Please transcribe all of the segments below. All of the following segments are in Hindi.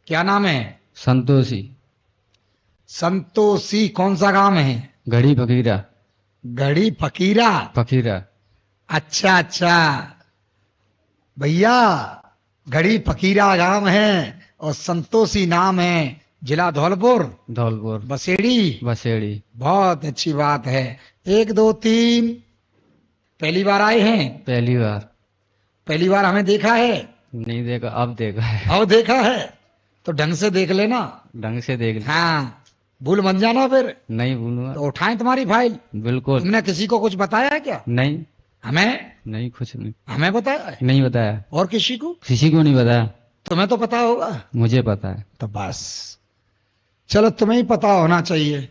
क्या नाम है? संतोषी। संतोषी कौन सा गांव है? घड़ी फकीरा। गढ़ी फकीरा। फकीरा। अच्छा अच्छा भैया, गढ़ी फकीरा गांव है और संतोषी नाम है। जिला धौलपुर, धौलपुर। बसेड़ी। बसेड़ी। बहुत अच्छी बात है। एक दो तीन। पहली बार आए हैं? पहली बार। पहली बार हमें देखा है? नहीं देखा, अब देखा है। और देखा है तो ढंग से देख लेना। ढंग से देख लिया। हाँ, भूल मत जाना फिर। नहीं भूलूंगा। तो उठाएं तुम्हारी फाइल। बिल्कुल। तुमने किसी को कुछ बताया है क्या? नहीं। हमें? नहीं, कुछ नहीं। हमें बताया है? नहीं बताया। और किसी को? किसी को नहीं बताया। तुम्हें तो पता होगा। मुझे पता है। तो बस, चलो तुम्हें ही पता होना चाहिए।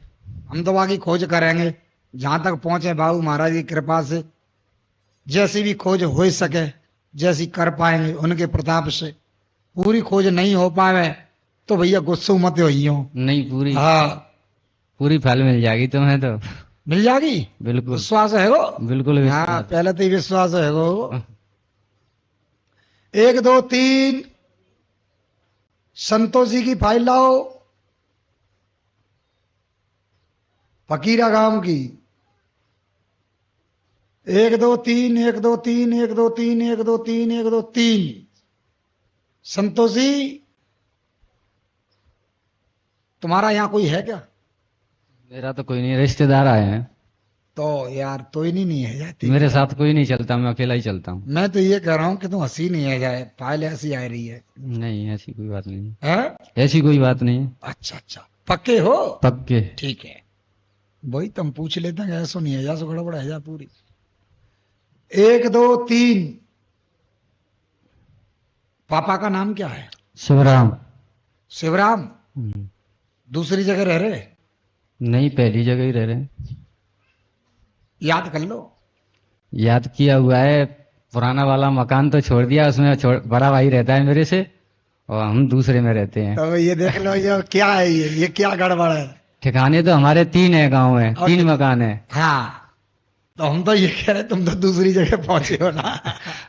हम तो आगे खोज करेंगे जहां तक पहुंचे बाबू महाराज की कृपा से। जैसी भी खोज हो सके, जैसी कर पाएंगे उनके प्रताप से। पूरी खोज नहीं हो पावे तो भैया गुस्सो मत होइयो। नहीं, पूरी हाँ, पूरी फाइल मिल जाएगी तुम्हें तो। मिल जाएगी। बिल्कुल। विश्वास है वो? बिल्कुल हाँ, विश्वास। पहले तो ही विश्वास है वो। एक दो तीन। संतोष जी की फाइल लाओ, फकीरा गांव की। एक दो तीन, एक दो तीन, एक दो तीन, एक दो तीन, एक दो तीन। संतोष जी, तुम्हारा यहाँ कोई है क्या? मेरा तो कोई नहीं, रिश्तेदार आए हैं। तो यार तो ही नहीं है जाती। मेरे साथ कोई नहीं चलता, मैं अकेला ही चलता हूँ। मैं तो ये कह रहा हूँ कि तुम हंसी नहीं है जाए, फाइल ऐसी आ रही है। नहीं, ऐसी कोई बात नहीं है? ऐसी कोई बात नहीं है। अच्छा अच्छा, पक्के हो? पक्के। ठीक है, वही तुम पूछ लेते हैं ऐसा नहीं है जा, सो गड़बड़ है जा पूरी। एक दो तीन। पापा का नाम क्या है? शिवराम। शिवराम। हम्म। दूसरी जगह रह रहे? नहीं, पहली जगह ही रह रहे हैं। याद कर लो। याद किया हुआ है। पुराना वाला मकान तो छोड़ दिया, उसमें बड़ा भाई रहता है मेरे से, और हम दूसरे में रहते हैं। तो ये देख लो, ये क्या है, ये क्या गड़बड़ है? ठिकाने तो हमारे 3 है गांव में, और 3 मकान है। हाँ, तो हम तो ये कह रहे तुम तो दूसरी जगह पहुंचे हो ना।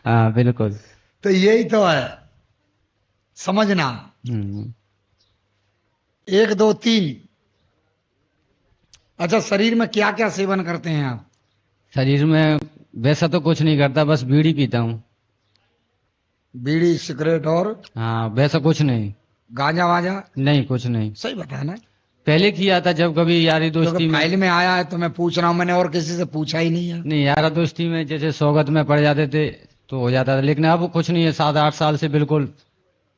हाँ बिल्कुल। तो यही तो है, समझना। हम्म। एक दो तीन। अच्छा, शरीर में क्या क्या सेवन करते हैं आप? शरीर में वैसा तो कुछ नहीं करता, बस बीड़ी पीता हूँ। बीड़ी सिगरेट और हाँ, वैसा कुछ नहीं। गांजा वाजा? नहीं, कुछ नहीं। सही बताना, पहले किया था जब कभी यारी दोस्ती क्योंकि में। फाइल में आया है तो मैं पूछ रहा हूं, मैंने और किसी से पूछा ही नहीं है। नहीं, यारा दोस्ती में जैसे सौगत में पड़ जाते थे तो हो जाता था, लेकिन अब कुछ नहीं है, 7-8 साल से बिल्कुल।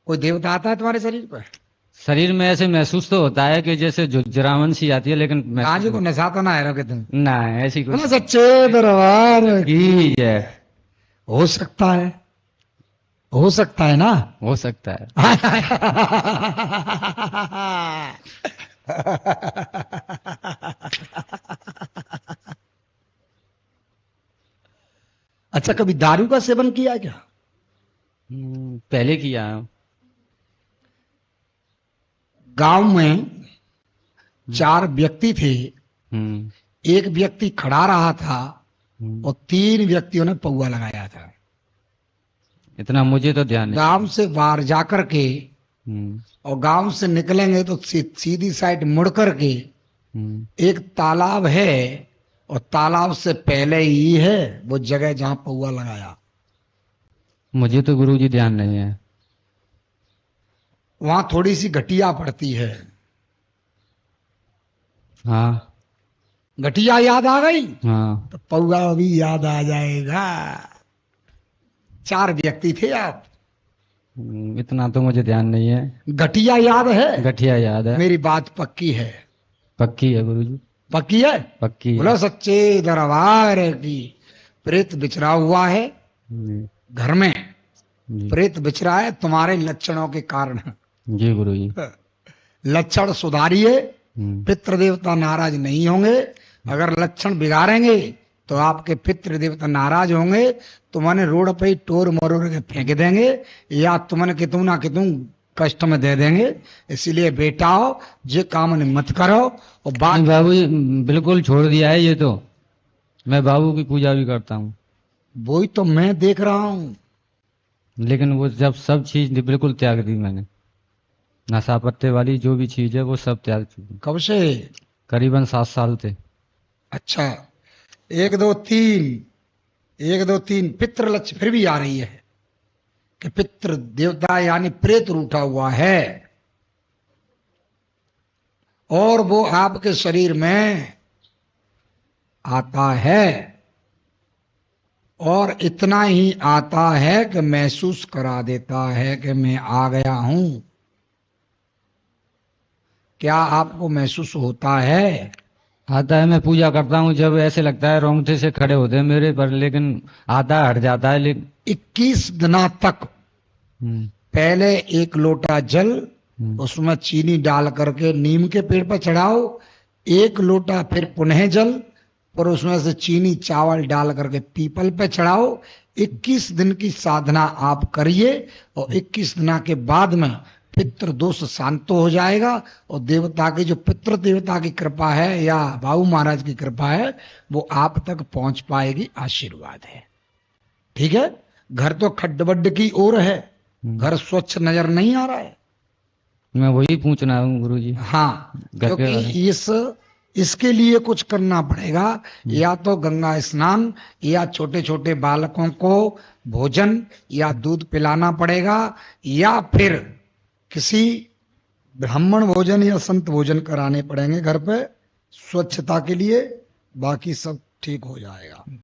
कोई देवता आता है तुम्हारे शरीर पर? शरीर में ऐसे महसूस तो होता है कि जैसे जुजरावन सी आती है, लेकिन गांजे को नशा तो ना है रखे तुम? ना, ऐसी कुछ सच्चे दरबार की है। हो सकता है, हो सकता है ना। हो सकता है। अच्छा, कभी दारू का सेवन किया है क्या? पहले किया है। गांव में 4 व्यक्ति थे। हम्म। एक व्यक्ति खड़ा रहा था हम्म। और 3 व्यक्तियों ने पौआ लगाया था। इतना मुझे तो ध्यान नहीं। गांव से बाहर जाकर के, हम्म। और गांव से निकलेंगे तो सीधी साइड मुड़ करके हम्म। एक तालाब है, और तालाब से पहले ही है वो जगह जहां पौआ लगाया। मुझे तो गुरुजी ध्यान नहीं है। वहां थोड़ी सी घटिया पड़ती है। हाँ। घटिया याद आ गई हाँ। तो पौआ भी याद आ जाएगा। 4 व्यक्ति थे आप। इतना तो मुझे ध्यान नहीं है। घटिया याद है? गठिया याद है। मेरी बात पक्की है? पक्की है गुरुजी। पक्की है? पक्की बोलो है। सच्चे दरबार की। प्रेत बिचरा हुआ है जी। घर में। जी। प्रेत बिचरा है तुम्हारे लक्षणों के कारण। जी गुरुजी। लक्षण सुधारिए, पितृ देवता नाराज नहीं होंगे। अगर लक्षण बिगाड़ेंगे तो आपके पितृ देवता नाराज होंगे, तुम्हारे रोड पे ही टोर मरोड़ के फेंक देंगे, या तुम्हारे कितू ना कितू कष्ट में दे देंगे। इसीलिए बेटाओ, जे काम ने मत करो। और बात बाबू जी बिल्कुल छोड़ दिया है ये तो। मैं बाबू की पूजा भी करता हूँ, वही तो मैं देख रहा हूं। लेकिन वो जब सब चीज बिल्कुल त्याग दी मैंने। नशा पत्ते वाली जो भी चीज है वो सब त्याग चुकी। कब से? करीबन 7 साल थे। अच्छा, 1 2 3, 1 2 3 पितृ लक्ष्य फिर भी आ रही है कि पितृ देवता यानी प्रेत रूठा हुआ है और वो आपके शरीर में आता है और इतना ही आता है कि महसूस करा देता है कि मैं आ गया हूं। क्या आपको महसूस होता है? आता है, मैं पूजा करता हूँ जब ऐसे लगता है रोंगटे से खड़े होते हैं मेरे पर, लेकिन आता है, हट जाता है लेकिन। 21 दिनों तक हम्म, पहले 1 लोटा जल हम्म, उसमें चीनी डाल करके नीम के पेड़ पर चढ़ाओ, 1 लोटा फिर पुनः जल और उसमें से चीनी चावल डाल करके पीपल पे चढ़ाओ। 21 दिन की साधना आप करिए और 21 दिन के बाद में पितृ दोष शांत हो जाएगा और देवता की जो पितृ देवता की कृपा है या बाबू महाराज की कृपा है वो आप तक पहुंच पाएगी। आशीर्वाद है। ठीक है। घर तो खड्डबड्ड की ओर है, घर स्वच्छ नजर नहीं आ रहा है। मैं वही पूछना हूँ गुरुजी। हाँ, घर के बारे में। क्योंकि इसके लिए कुछ करना पड़ेगा, या तो गंगा स्नान या छोटे छोटे बालकों को भोजन या दूध पिलाना पड़ेगा या फिर किसी ब्राह्मण भोजन या संत भोजन कराने पड़ेंगे घर पे स्वच्छता के लिए। बाकी सब ठीक हो जाएगा।